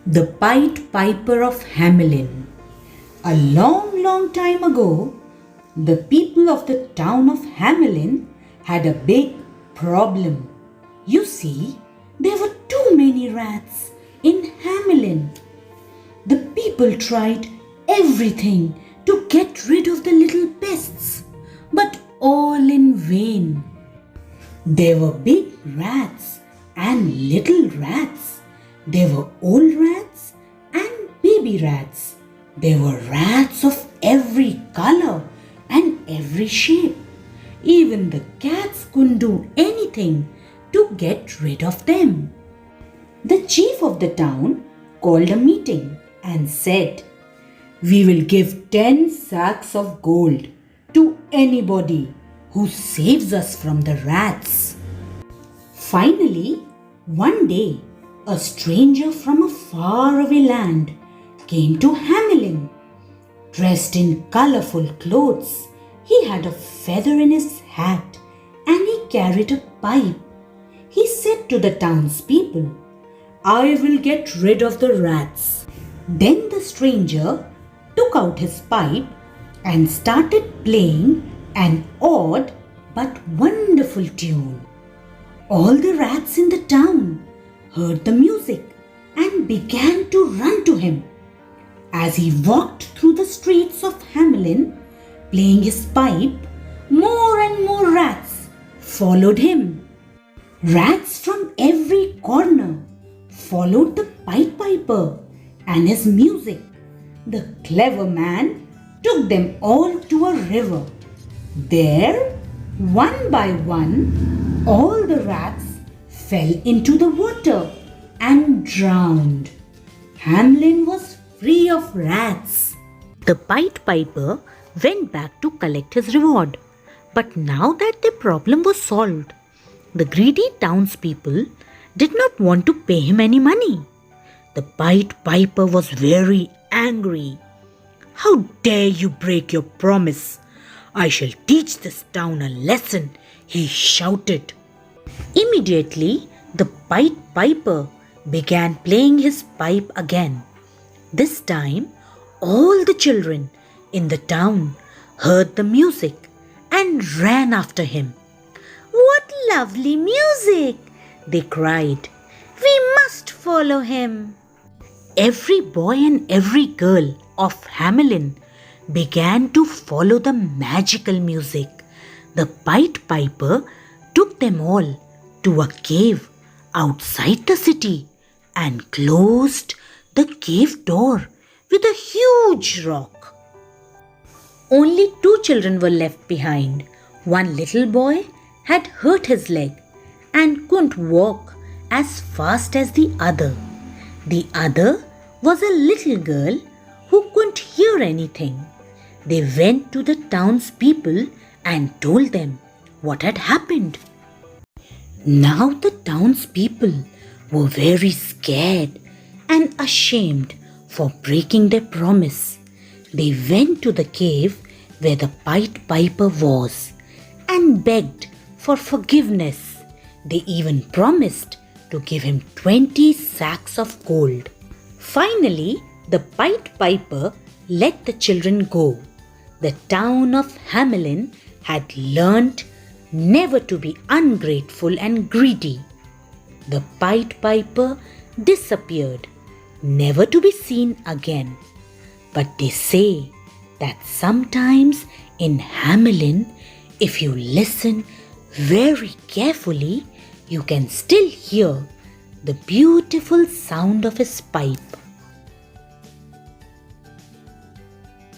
The Pied Piper of Hamelin. A long, long time ago, the people of the town of Hamelin had a big problem. You see, there were too many rats in Hamelin. The people tried everything to get rid of the little pests, but all in vain. There were big rats and little rats. There were old rats and baby rats. There were rats of every color and every shape. Even the cats couldn't do anything to get rid of them. The chief of the town called a meeting and said, "We will give 10 sacks of gold to anybody who saves us from the rats." Finally, one day, a stranger from a faraway land came to Hamelin. Dressed in colorful clothes, he had a feather in his hat and he carried a pipe. He said to the townspeople, "I will get rid of the rats." Then the stranger took out his pipe and started playing an odd but wonderful tune. All the rats in the town heard the music and began to run to him. As he walked through the streets of Hamelin, playing his pipe, more and more rats followed him. Rats from every corner followed the Pied Piper and his music. The clever man took them all to a river. There, one by one, all the rats fell into the water and drowned. Hamelin was free of rats. The Pied Piper went back to collect his reward. But now that the problem was solved, the greedy townspeople did not want to pay him any money. The Pied Piper was very angry. "How dare you break your promise? I shall teach this town a lesson," he shouted. Immediately, the Pied Piper began playing his pipe again. This time, all the children in the town heard the music and ran after him. "What lovely music!" they cried. "We must follow him." Every boy and every girl of Hamelin began to follow the magical music. The Pied Piper took them all to a cave outside the city and closed the cave door with a huge rock. Only 2 children were left behind. One little boy had hurt his leg and couldn't walk as fast as the other. The other was a little girl who couldn't hear anything. They went to the townspeople and told them what had happened. Now the townspeople were very scared and ashamed for breaking their promise. They went to the cave where the Pied Piper was and begged for forgiveness. They even promised to give him 20 sacks of gold. Finally, the Pied Piper let the children go. The town of Hamelin had learnt never to be ungrateful and greedy. The Pied Piper disappeared, never to be seen again. But they say that sometimes in Hamelin, if you listen very carefully, you can still hear the beautiful sound of his pipe.